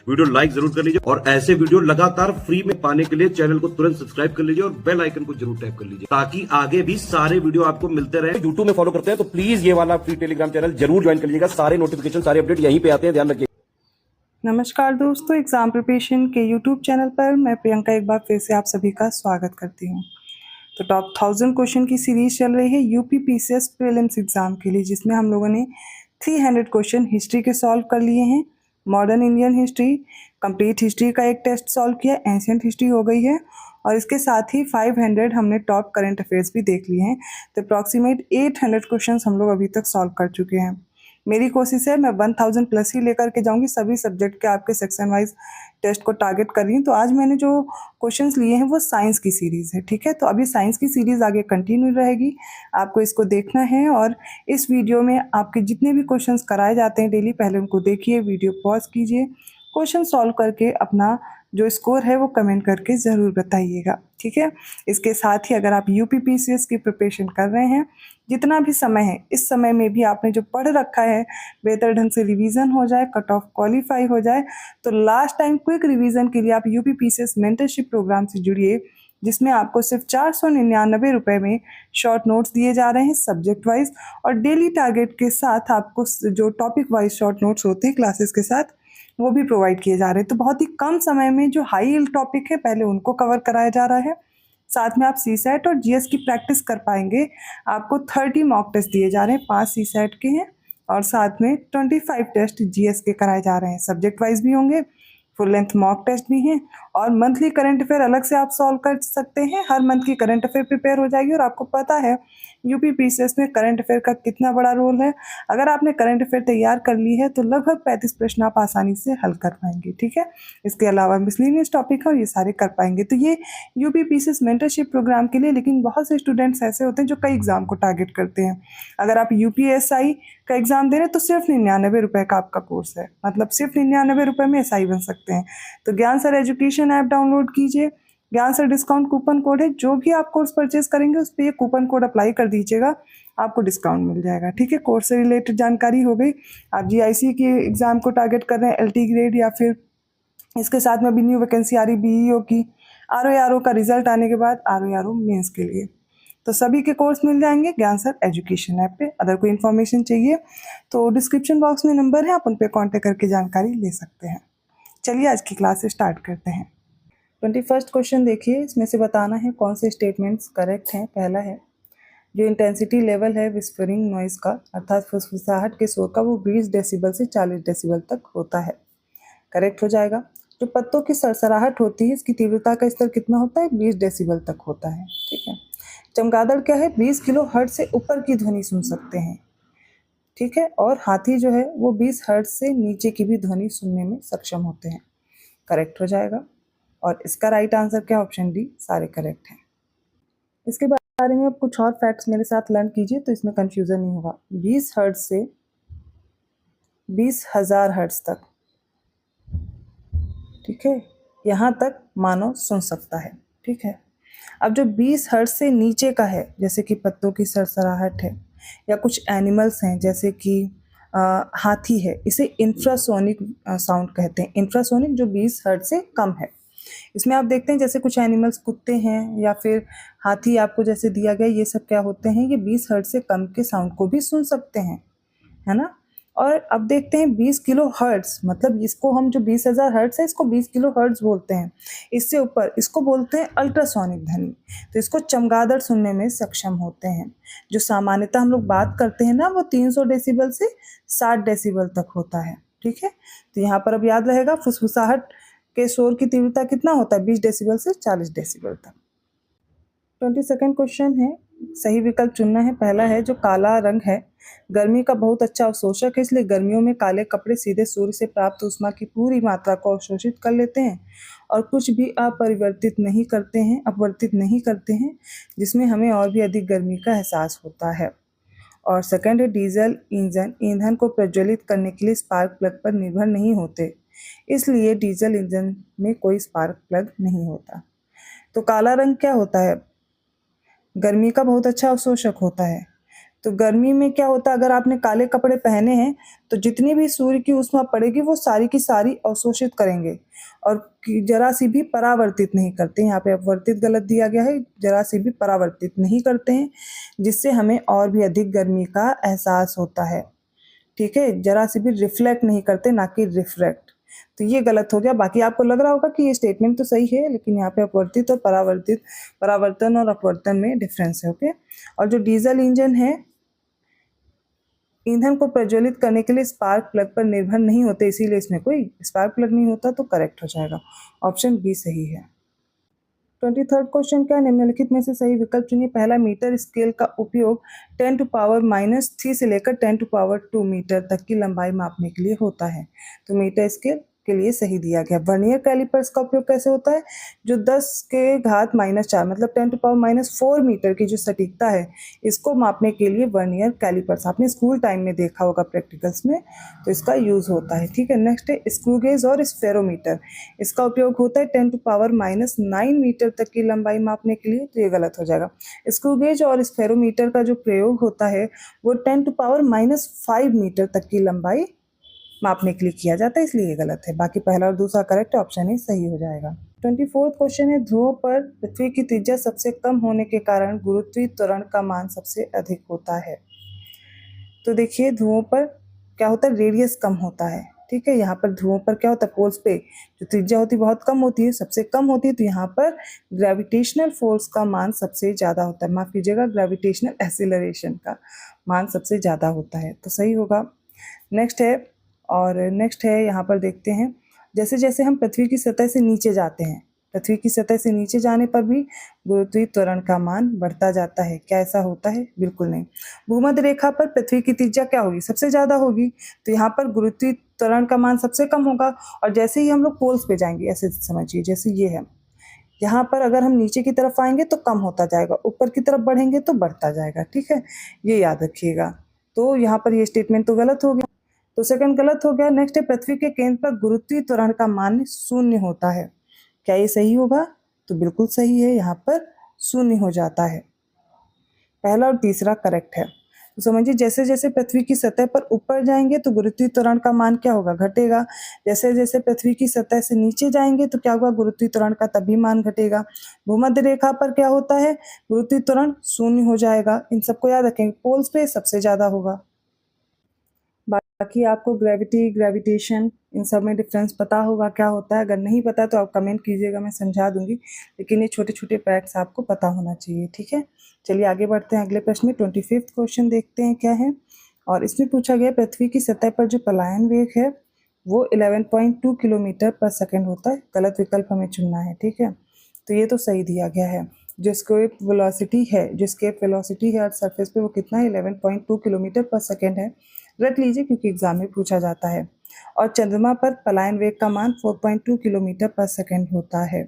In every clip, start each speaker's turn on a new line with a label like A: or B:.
A: Video like जरूर कर लीजिए और ऐसे वीडियो लगातार फ्री में पाने के लिए चैनल को तुरंत सब्सक्राइब कर लीजिए और बेल आइकन को जरूर टैप कर लीजिए ताकि आगे भी सारे वीडियो आपको मिलते रहे। यूट्यूब में फॉलो करते हैं तो प्लीज ये वाला फ्री टेलीग्राम चैनल जरूर ज्वाइन कर लीजिएगा। सारे नोटिफिकेशन सारे अपडेट यहीं पे आते हैं, ध्यान रखिए।
B: नमस्कार दोस्तों, एग्जाम प्रिपरेशन के यूट्यूब चैनल पर मैं प्रियंका एक बार फिर से आप सभी का स्वागत करती हूँ। तो टॉप 1000 क्वेश्चन की सीरीज चल रही है यूपी पीसीएस प्रीलिम्स एग्जाम के लिए, जिसमें हम लोगों ने 300 क्वेश्चन हिस्ट्री के सॉल्व कर लिए हैं। Modern Indian history, complete history का एक टेस्ट सॉल्व किया, एंशियंट हिस्ट्री हो गई है और इसके साथ ही 500 हमने टॉप करंट अफेयर्स भी देख लिए हैं। तो अप्रॉक्सीमेट 800 क्वेश्चन हम लोग अभी तक सॉल्व कर चुके हैं। मेरी कोशिश है मैं 1000 प्लस ही लेकर के जाऊंगी, सभी सब्जेक्ट के आपके सेक्शन वाइज टेस्ट को टारगेट कर रही हूँ। तो आज मैंने जो क्वेश्चंस लिए हैं वो साइंस की सीरीज़ है, ठीक है। तो अभी साइंस की सीरीज़ आगे कंटिन्यू रहेगी, आपको इसको देखना है और इस वीडियो में आपके जितने भी क्वेश्चंस कराए जाते हैं डेली, पहले उनको देखिए, वीडियो पॉज कीजिए, क्वेश्चन सॉल्व करके अपना जो स्कोर है वो कमेंट करके ज़रूर बताइएगा, ठीक है। इसके साथ ही अगर आप यूपी पीसीएस की प्रिपरेशन कर रहे हैं, जितना भी समय है इस समय में भी आपने जो पढ़ रखा है बेहतर ढंग से रिवीजन हो जाए, कट ऑफ क्वालिफाई हो जाए, तो लास्ट टाइम क्विक रिवीजन के लिए आप यूपी पीसीएस मेंटरशिप प्रोग्राम से जुड़िए, जिसमें आपको सिर्फ 499 रुपये में शॉर्ट नोट्स दिए जा रहे हैं सब्जेक्ट वाइज और डेली टारगेट के साथ आपको जो टॉपिक वाइज शॉर्ट नोट्स होते हैं क्लासेस के साथ वो भी प्रोवाइड किए जा रहे हैं। तो बहुत ही कम समय में जो हाई यील्ड टॉपिक है पहले उनको कवर कराया जा रहा है, साथ में आप सीसेट और जीएस की प्रैक्टिस कर पाएंगे। आपको 30 मॉक टेस्ट दिए जा रहे हैं, 5 सीसेट के हैं और साथ में 25 टेस्ट जीएस के कराए जा रहे हैं, सब्जेक्ट वाइज भी होंगे, फुल लेंथ मॉक टेस्ट भी हैं और मंथली करंट अफेयर अलग से आप सॉल्व कर सकते हैं। हर मंथ की करंट अफेयर प्रिपेयर हो जाएगी और आपको पता है यूपी पीसीएस में करंट अफेयर का कितना बड़ा रोल है। अगर आपने करंट अफेयर तैयार कर ली है तो लगभग 35 प्रश्न आप आसानी से हल कर पाएंगे, ठीक है। इसके अलावा मिसलेनियस टॉपिक है और ये सारे कर पाएंगे। तो ये यूपी पीसीएस मेंटरशिप प्रोग्राम के लिए, लेकिन बहुत से स्टूडेंट्स ऐसे होते हैं जो कई एग्जाम को टारगेट करते हैं। अगर आप यूपीएसआई का एग्जाम दे रहे हैं तो सिर्फ 99 रुपये का आपका कोर्स है, मतलब सिर्फ 99 रुपये में एसआई बन सकते हैं। तो ज्ञान सर एजुकेशन ऐप डाउनलोड कीजिए, ज्ञान सर डिस्काउंट कूपन कोड है, जो भी आप कोर्स परचेज करेंगे उस पर ये कूपन कोड अप्लाई कर दीजिएगा, आपको डिस्काउंट मिल जाएगा, ठीक है। कोर्स से रिलेटेड जानकारी हो गई। आप जीआईसी के एग्जाम को टारगेट कर रहे हैं, एलटी ग्रेड या फिर इसके साथ में भी न्यू वैकेंसी आ रही बीईओ की, आरओ का रिजल्ट आने के बाद आरओ मेंस के लिए, तो सभी के कोर्स मिल जाएंगे ज्ञान सर एजुकेशन ऐप पे। अगर कोई इन्फॉर्मेशन चाहिए तो डिस्क्रिप्शन बॉक्स में नंबर है, आप उन पर कॉन्टेक्ट करके जानकारी ले सकते हैं। चलिए आज की क्लास स्टार्ट करते हैं। 21st क्वेश्चन देखिए, इसमें से बताना है कौन से स्टेटमेंट्स करेक्ट हैं। पहला है जो इंटेंसिटी लेवल है विस्परिंग नॉइज का अर्थात फुसफुसाहट के शोर का वो 20 डेसिबल से 40 डेसिबल तक होता है, करेक्ट हो जाएगा। जो पत्तों की सरसराहट होती है इसकी तीव्रता का स्तर कितना होता है, 20 डेसिबल तक होता है, ठीक है। चमगादड़ क्या है, 20 किलो हर्ट्ज से ऊपर की ध्वनि सुन सकते हैं, ठीक है। और हाथी जो है वो 20 हर्ट्ज से नीचे की भी ध्वनि सुनने में सक्षम होते हैं, करेक्ट हो जाएगा। और इसका राइट आंसर क्या, ऑप्शन डी, सारे करेक्ट हैं। इसके बारे में आप कुछ और फैक्ट्स मेरे साथ लर्न कीजिए तो इसमें कंफ्यूजन नहीं होगा। 20 हर्ट्ज से 20,000 हर्ट्ज तक, ठीक है, यहाँ तक मानव सुन सकता है, ठीक है। अब जो 20 हर्ट्ज से नीचे का है, जैसे कि पत्तों की सरसराहट है या कुछ एनिमल्स हैं जैसे कि हाथी है, इसे इंफ्रासोनिक साउंड कहते हैं। इंफ्रासोनिक जो 20 हर्ट्ज से कम है, इसमें आप देखते हैं जैसे कुछ एनिमल्स कुत्ते हैं या फिर हाथी आपको जैसे दिया गया, ये सब क्या होते हैं, ये 20 हर्ट्ज से कम के साउंड को भी सुन सकते हैं, है ना। और अब देखते हैं 20 किलो हर्ट्ज, मतलब इसको हम जो 20,000 हर्ट्ज है इसको 20 किलो हर्ट्ज बोलते हैं, इससे ऊपर इसको बोलते हैं अल्ट्रासोनिक ध्वनि। तो इसको चमगादड़ सुनने में सक्षम होते हैं। जो सामान्यतः हम लोग बात करते हैं ना वो 300 डेसिबल से 60 डेसिबल तक होता है, ठीक है। तो यहाँ पर अब याद रहेगा फुसफुसाहट के शोर की तीव्रता कितना होता है, 20 डेसिबल से 40 डेसिबल तक। 22nd क्वेश्चन है, सही विकल्प चुनना है। पहला है जो काला रंग है गर्मी का बहुत अच्छा अवशोषक है, इसलिए गर्मियों में काले कपड़े सीधे सूर्य से प्राप्त ऊष्मा की पूरी मात्रा को अवशोषित कर लेते हैं और कुछ भी अपरिवर्तित नहीं करते हैं, अपवर्तित नहीं करते हैं, जिसमें हमें और भी अधिक गर्मी का एहसास होता है। और सेकंड है डीजल इंजन ईंधन को प्रज्वलित करने के लिए स्पार्क प्लग पर निर्भर नहीं होते, इसलिए डीजल इंजन में कोई स्पार्क प्लग नहीं होता। तो काला रंग क्या होता है, गर्मी का बहुत अच्छा अवशोषक होता है। तो गर्मी में क्या होता है, अगर आपने काले कपड़े पहने हैं तो जितनी भी सूर्य की ऊष्मा पड़ेगी वो सारी की सारी अवशोषित करेंगे और जरा सी भी परावर्तित नहीं करते हैं। यहाँ पे अपवर्तित गलत दिया गया है, जरा सी भी परावर्तित नहीं करते हैं, जिससे हमें और भी अधिक गर्मी का एहसास होता है। ठीक है, जरा सी भी रिफ्लेक्ट नहीं करते, ना कि रिफ्रैक्ट। तो ये गलत हो गया। बाकी आपको लग रहा होगा कि ये स्टेटमेंट तो सही है, लेकिन यहाँ पे अपवर्तित और परावर्तित, परावर्तन और अपवर्तन में डिफरेंस है। ओके, और जो डीजल इंजन है, ईंधन को प्रज्वलित करने के लिए स्पार्क प्लग पर निर्भर नहीं होते, इसीलिए इसमें कोई स्पार्क प्लग नहीं होता, तो करेक्ट हो जाएगा। ऑप्शन बी सही है। 23rd क्वेश्चन क्या, निम्नलिखित में से सही विकल्प चुनिए। पहला, मीटर स्केल का उपयोग 10⁻³ से लेकर 10⁻² मीटर तक की लंबाई मापने के लिए होता है। तो मीटर स्केल के लिए सही दिया गया। वर्नियर कैलिपर्स का उपयोग कैसे होता है, जो 10⁻⁴ मतलब 10⁻⁴ मीटर की जो सटीकता है, इसको मापने के लिए वर्नियर कैलिपर्स, आपने स्कूल टाइम में देखा होगा प्रैक्टिकल्स में, तो इसका यूज होता है। ठीक है, नेक्स्ट है स्क्रू गेज और स्फेरोमीटर, इसका उपयोग होता है 10⁻⁹ मीटर तक की लंबाई मापने के लिए, तो ये गलत हो जाएगा। स्क्रू गेज और स्फेरोमीटर का जो प्रयोग होता है वो 10⁻⁵ मीटर तक की लंबाई मापने के लिए किया जाता है, इसलिए ये गलत है। बाकी पहला और दूसरा करेक्ट है, ऑप्शन ए सही हो जाएगा। 24th क्वेश्चन है, ध्रुवों पर पृथ्वी की त्रिज्या सबसे कम होने के कारण गुरुत्वीय त्वरण का मान सबसे अधिक होता है। तो देखिए, ध्रुवों पर क्या होता है, रेडियस कम होता है। ठीक है, यहाँ पर ध्रुवों पर क्या होता है, पोल्स पे जो त्रिज्या होती है बहुत कम होती है, सबसे कम होती है, तो यहाँ पर ग्रेविटेशनल फोर्स का मान सबसे ज़्यादा होता है, माफ कीजिएगा, ग्रेविटेशनल एक्सीलरेशन का मान सबसे ज़्यादा होता है, तो सही होगा। नेक्स्ट है यहाँ पर देखते हैं, जैसे जैसे हम पृथ्वी की सतह से नीचे जाते हैं, पृथ्वी की सतह से नीचे जाने पर भी गुरुत्वीय त्वरण का मान बढ़ता जाता है। क्या ऐसा होता है? बिल्कुल नहीं। भूमध्य रेखा पर पृथ्वी की त्रिज्या क्या होगी, सबसे ज़्यादा होगी, तो यहाँ पर गुरुत्वीय त्वरण का मान सबसे कम होगा। और जैसे ही हम लोग पोल्स पे जाएंगे, ऐसे समझिए जैसे ये है, यहाँ पर अगर हम नीचे की तरफ आएंगे तो कम होता जाएगा, ऊपर की तरफ बढ़ेंगे तो बढ़ता जाएगा। ठीक है, ये याद रखिएगा। तो यहाँ पर ये स्टेटमेंट तो गलत हो गया, तो सेकंड गलत हो गया। नेक्स्ट है, पृथ्वी के केंद्र पर गुरुत्वीय त्वरण का मान 0 होता है। क्या ये सही होगा? तो बिल्कुल सही है, यहाँ पर 0 हो जाता है। पहला और तीसरा करेक्ट है। तो समझिए, जैसे जैसे पृथ्वी की सतह पर ऊपर जाएंगे तो गुरुत्वीय त्वरण का मान क्या होगा, घटेगा। जैसे जैसे पृथ्वी की सतह से नीचे जाएंगे तो क्या होगा, गुरुत्वीय त्वरण का तभी मान घटेगा। भूमध्य रेखा पर क्या होता है, गुरुत्वीय त्वरण 0 हो जाएगा। इन सबको याद रखेंगे, पोल्स पे सबसे ज्यादा होगा। बाकी आपको ग्रेविटी, ग्रेविटेशन, इन सब में डिफरेंस पता होगा क्या होता है। अगर नहीं पता तो आप कमेंट कीजिएगा, मैं समझा दूंगी, लेकिन ये छोटे छोटे फैक्ट्स आपको पता होना चाहिए। ठीक है, चलिए आगे बढ़ते हैं अगले प्रश्न में। 25th क्वेश्चन देखते हैं क्या है। और इसमें पूछा गया, पृथ्वी की सतह पर जो पलायन वेग है वो 11.2 किलोमीटर पर सेकेंड होता है। गलत विकल्प हमें चुनना है। ठीक है, तो ये तो सही दिया गया है। जो एस्केप वेलोसिटी है अर्थ सरफेस पे, वो कितना है, 11.2 किलोमीटर पर सेकेंड है। रट लीजिए क्योंकि एग्जाम में पूछा जाता है। और चंद्रमा पर पलायन वेग का मान 4.2 किलोमीटर पर सेकेंड होता है।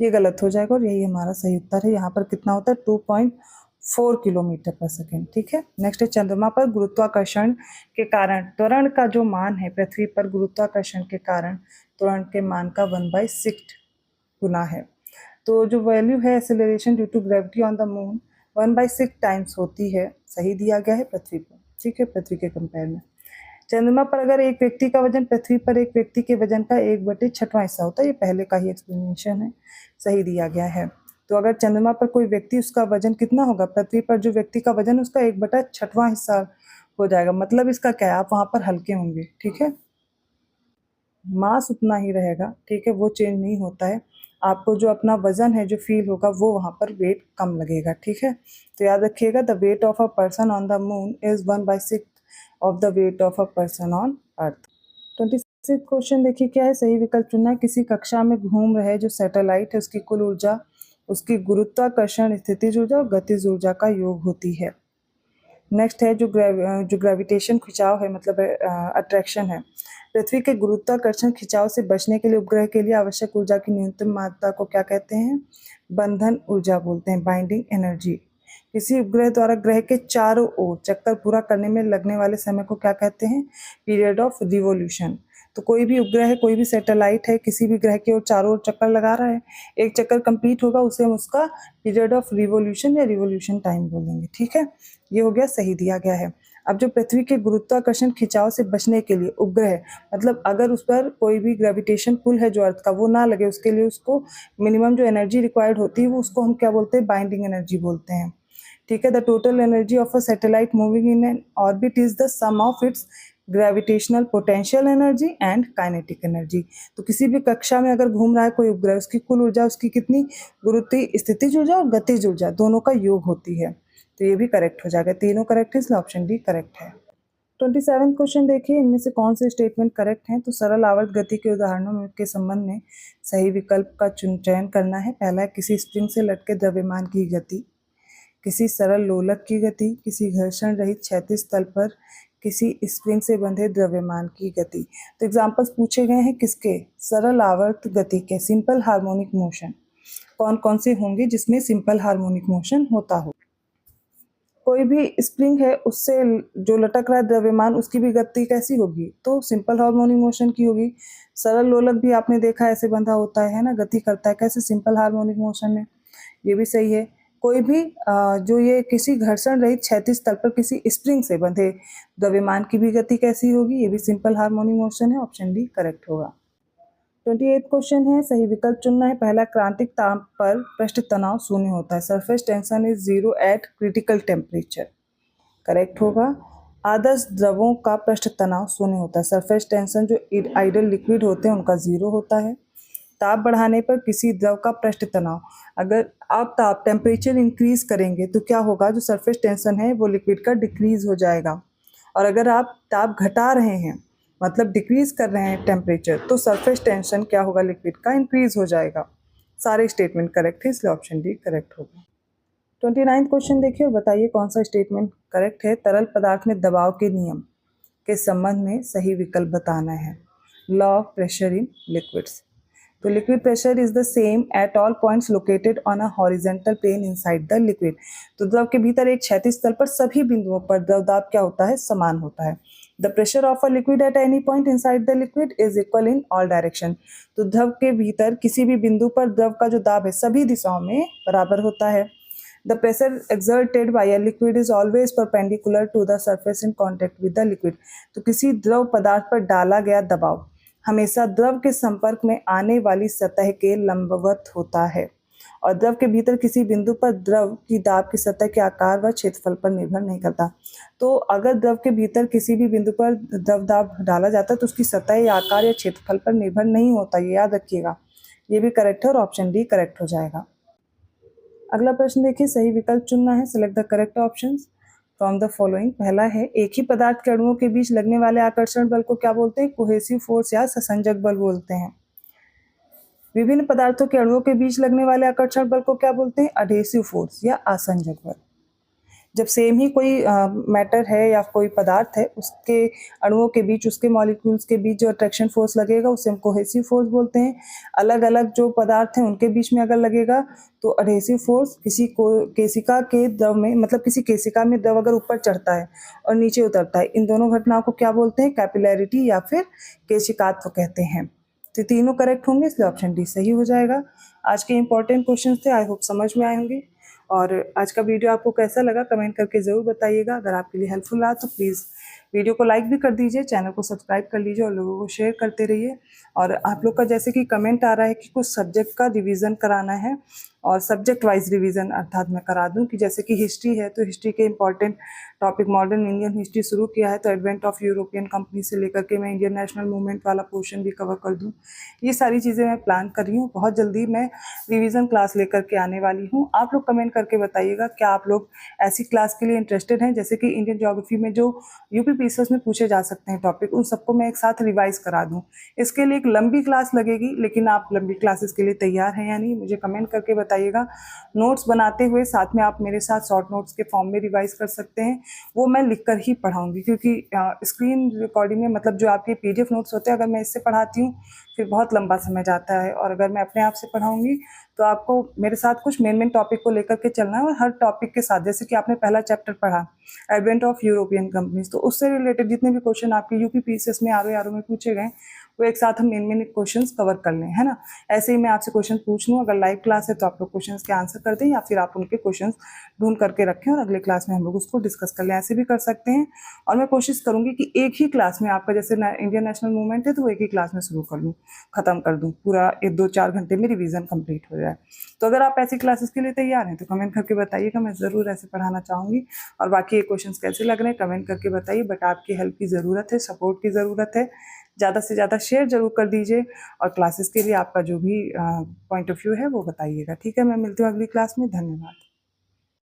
B: ये गलत हो जाएगा और यही हमारा सही उत्तर है। यहाँ पर कितना होता है, 2.4 किलोमीटर पर सेकेंड। ठीक है, नेक्स्ट है, चंद्रमा पर गुरुत्वाकर्षण के कारण त्वरण का जो मान है, पृथ्वी पर गुरुत्वाकर्षण के कारण त्वरण के मान का 1/6 गुना है। तो जो वैल्यू है acceleration due to gravity on the moon 1/6 times होती है। सही दिया गया है पृथ्वी पर। ठीक है, पृथ्वी के कंपेयर में। चंद्रमा पर अगर एक व्यक्ति का वजन पृथ्वी पर एक व्यक्ति के वजन का 1/6 हिस्सा होता है। ये पहले का ही एक्सप्लेनेशन है, सही दिया गया है। तो अगर चंद्रमा पर कोई व्यक्ति, उसका वजन कितना होगा, पृथ्वी पर जो व्यक्ति का वजन उसका 1/6 हिस्सा हो जाएगा। मतलब इसका क्या है, आप वहां पर हल्के होंगे। ठीक है, मास उतना ही रहेगा। ठीक है, वो चेंज नहीं होता है। आपको जो अपना वजन है जो फील होगा, वो वहाँ पर वेट कम लगेगा। ठीक है, तो याद रखिएगा, the weight of a person on the moon is 1/6 of the weight of a person on earth. 26th question देखिए क्या है, सही विकल्प चुनना है। किसी कक्षा में घूम रहे जो सैटेलाइट है, उसकी कुल ऊर्जा उसकी गुरुत्वाकर्षण, स्थितिज ऊर्जा और गतिज ऊर्जा का योग होती है। नेक्स्ट है, जो ग्रेविटेशन खिंचाव है, मतलब अट्रैक्शन है, पृथ्वी के गुरुत्वाकर्षण खिंचाव से बचने के लिए उपग्रह के लिए आवश्यक ऊर्जा की न्यूनतम मात्रा को क्या कहते हैं, बंधन ऊर्जा बोलते हैं, बाइंडिंग एनर्जी। किसी उपग्रह द्वारा ग्रह के चारों ओर चक्कर पूरा करने में लगने वाले समय को क्या कहते हैं, पीरियड ऑफ रिवोल्यूशन। तो कोई भी उपग्रह, कोई भी सैटेलाइट है, किसी भी ग्रह की ओर चारों ओर चक्कर लगा रहा है, एक चक्कर कंप्लीट होगा उसे हम उसका पीरियड ऑफ रिवोल्यूशन या रिवोल्यूशन टाइम बोलेंगे। ठीक है, ये हो गया, सही दिया गया है। अब जो पृथ्वी के गुरुत्वाकर्षण खिंचाव से बचने के लिए उपग्रह, मतलब अगर उस पर कोई भी ग्रेविटेशन पुल है जो अर्थ का, वो ना लगे, उसके लिए उसको मिनिमम जो एनर्जी रिक्वायर्ड होती है वो उसको हम क्या बोलते हैं, बाइंडिंग एनर्जी बोलते हैं। ठीक है, the total energy of a satellite moving in an orbit is the sum of its gravitational potential energy and kinetic energy. तो किसी भी कक्षा में अगर घूम रहा है कोई उपग्रह, उसकी कुल ऊर्जा, उसकी कितनी गुरुत्वीय स्थितिज ऊर्जा और गतिज ऊर्जा दोनों का योग होती है। तो ये भी करेक्ट हो जाएगा, तीनों करेक्ट है, इसलिए ऑप्शन डी करेक्ट है। 27 क्वेश्चन देखिए, इनमें से कौन से स्टेटमेंट करेक्ट हैं। तो सरल आवर्त गति के उदाहरणों में के संबंध में सही विकल्प का चयन करना है। पहला है किसी स्प्रिंग से लटके द्रव्यमान की गति, किसी सरल लोलक की गति, किसी घर्षण रहित क्षैतिज तल पर किसी स्प्रिंग से बंधे द्रव्यमान की गति। तो एग्जांपल्स पूछे गए हैं किसके, सरल आवर्त गति के, सिंपल हार्मोनिक मोशन। कौन कौन से होंगे जिसमें सिंपल हार्मोनिक मोशन होता हो। कोई भी स्प्रिंग है, उससे जो लटक रहा है द्रव्यमान, उसकी भी गति कैसी होगी, तो सिंपल हार्मोनिक मोशन की होगी। सरल लोलक भी आपने देखा ऐसे बंधा होता है ना, गति करता है, कैसे, सिंपल हार्मोनिक मोशन में, ये भी सही है। कोई भी जो ये किसी घर्षण रहित क्षैतिज तल पर किसी स्प्रिंग से बंधे द्रव्यमान की भी गति कैसी होगी, ये भी सिंपल हार्मोनिक मोशन है, ऑप्शन डी करेक्ट होगा। 28 क्वेश्चन है, सही विकल्प चुनना है। पहला, क्रांतिक ताप पर पृष्ठ तनाव शून्य होता है, surface tension is zero eight critical temperature, correct होगा। आदर्श द्रवों का पृष्ठ तनाव शून्य होता है, सरफेस टेंशन जो आइडल लिक्विड होते हैं उनका जीरो होता है। ताप बढ़ाने पर किसी द्रव का पृष्ठ तनाव, अगर आप ताप टेम्परेचर इंक्रीज करेंगे तो क्या होगा, जो सरफेस टेंशन है वो लिक्विड का डिक्रीज हो जाएगा, और अगर आप ताप घटा रहे हैं मतलब डिक्रीज कर रहे हैं टेम्परेचर, तो सरफेस टेंशन क्या होगा, लिक्विड का इंक्रीज हो जाएगा। सारे स्टेटमेंट करेक्ट है, इसलिए ऑप्शन डी करेक्ट होगा। 29 क्वेश्चन देखिए और बताइए कौन सा स्टेटमेंट करेक्ट है। तरल पदार्थ में दबाव के नियम के संबंध में सही विकल्प बताना है। Law of pressure in liquids, तो liquid pressure is the same at all points located on a horizontal plane inside the liquid. तो द्रव के भीतर एक क्षैतिज तल पर सभी बिंदुओं पर द्रव दाब क्या होता है, समान होता है। The pressure of a liquid at any point inside the liquid is equal in all direction. तो द्रव के भीतर किसी भी बिंदु पर द्रव का जो दाब है सभी दिशाओं में बराबर होता है। The pressure exerted by a liquid is always perpendicular to the surface in contact with the liquid। तो किसी द्रव पदार्थ पर डाला गया दबाव हमेशा द्रव के संपर्क में आने वाली सतह के लंबवत होता है, और द्रव के भीतर किसी बिंदु पर द्रव की दाब की सतह के आकार व क्षेत्रफल पर निर्भर नहीं करता। तो अगर द्रव के भीतर किसी भी बिंदु पर द्रव दाब डाला जाता है तो उसकी सतह या आकार या क्षेत्रफल पर निर्भर नहीं होता, ये याद रखिएगा। ये भी करेक्ट है और ऑप्शन डी करेक्ट हो जाएगा। अगला प्रश्न देखिए, सही विकल्प चुनना है। Select the correct options from the following. पहला है, एक ही पदार्थ के अणुओं के बीच लगने वाले आकर्षण बल को क्या बोलते हैं, कोहेसिव फोर्स या ससंजक बल बोलते हैं। विभिन्न पदार्थों के अणुओं के बीच लगने वाले आकर्षण बल को क्या बोलते हैं, अडहेसिव फोर्स या आसंजक बल। जब सेम ही कोई मैटर है या कोई पदार्थ है, उसके अणुओं के बीच, उसके मॉलिक्यूल्स के बीच जो अट्रैक्शन फोर्स लगेगा उसे हम कोहेसिव फोर्स बोलते हैं। अलग अलग जो पदार्थ हैं उनके बीच में अगर लगेगा तो अडहेसिव फोर्स। किसी को केशिका के द्रव में, मतलब किसी केशिका में द्रव अगर ऊपर चढ़ता है और नीचे उतरता है, इन दोनों घटनाओं को क्या बोलते हैं, कैपिलैरिटी या फिर केशिकात्व कहते हैं। तो तीनों करेक्ट होंगे, इसलिए ऑप्शन डी सही हो जाएगा। आज के इंपॉर्टेंट क्वेश्चन थे, आई होप समझ में आए होंगे। और आज का वीडियो आपको कैसा लगा कमेंट करके ज़रूर बताइएगा। अगर आपके लिए हेल्पफुल रहा तो प्लीज़ वीडियो को लाइक भी कर दीजिए, चैनल को सब्सक्राइब कर लीजिए और लोगों को शेयर करते रहिए। और आप लोग का जैसे कि कमेंट आ रहा है कि कुछ सब्जेक्ट का रिवीजन कराना है, और सब्जेक्ट वाइज रिवीजन अर्थात मैं करा दूं, कि जैसे कि हिस्ट्री है तो हिस्ट्री के important topic modern Indian history शुरू किया है, तो एडवेंट ऑफ यूरोपियन कंपनी से लेकर के मैं इंडियन नेशनल मूवमेंट वाला पोर्शन भी कवर कर दूं। ये सारी चीज़ें मैं प्लान कर रही हूँ। बहुत जल्दी मैं रिवीजन क्लास लेकर के आने वाली हूँ। आप लोग कमेंट करके बताइएगा क्या आप लोग ऐसी क्लास के लिए इंटरेस्टेड हैं, जैसे कि इंडियन ज्योग्राफी में जो यूपी पीसीएस में पूछे जा सकते हैं टॉपिक, उन सबको मैं एक साथ रिवाइज करा दूँ। इसके लिए एक लंबी क्लास लगेगी, लेकिन आप लंबी क्लासेस के लिए तैयार हैं या नहीं, मुझे कमेंट करके बताइएगा। नोट्स बनाते हुए साथ में आप मेरे साथ शॉर्ट नोट्स के फॉर्म में रिवाइज कर सकते हैं, वो मैं लिखकर ही पढ़ाऊंगी, क्योंकि स्क्रीन रिकॉर्डिंग में, मतलब जो आपके पीडीएफ नोट्स होते हैं, अगर मैं इससे पढ़ाती हूँ फिर बहुत लंबा समय जाता है, और अगर मैं अपने आप से पढ़ाऊंगी तो आपको मेरे साथ कुछ मेन टॉपिक को लेकर के चलना है, और हर टॉपिक के साथ, जैसे कि आपने पहला चैप्टर पढ़ा एडवेंट ऑफ यूरोपियन कंपनीज, तो उससे रिलेटेड जितने भी क्वेश्चन आपके यूपी पीसीएस में आरओ में पूछे गए वो एक साथ हम मेन मेन क्वेश्चंस कवर कर लें, है ना। ऐसे ही मैं आपसे क्वेश्चन पूछ लूँ, अगर लाइव क्लास है तो आप लोग क्वेश्चंस के आंसर कर दें, या फिर आप उनके क्वेश्चंस ढूंढ करके रखें और अगले क्लास में हम लोग उसको डिस्कस कर लें, ऐसे भी कर सकते हैं। और मैं कोशिश करूँगी कि एक ही क्लास में आपका जैसे इंडियन नेशनल मूवमेंट है तो वो एक ही क्लास में शुरू कर लूँ, ख़त्म कर दूँ, पूरा 1-2-4 घंटे में रिवीजन कंप्लीट हो जाए। तो अगर आप ऐसी क्लासेस के लिए तैयार हैं तो कमेंट करके बताइएगा, मैं ज़रूर ऐसे पढ़ाना चाहूँगी। और बाकी ये क्वेश्चंस कैसे लग रहे हैं कमेंट करके बताइए, बट आपकी हेल्प की ज़रूरत है, सपोर्ट की ज़रूरत है। ज़्यादा से ज़्यादा शेयर ज़रूर कर दीजिए और क्लासेस के लिए आपका जो भी पॉइंट ऑफ व्यू है वो बताइएगा। ठीक है, मैं मिलती हूँ अगली क्लास में। धन्यवाद।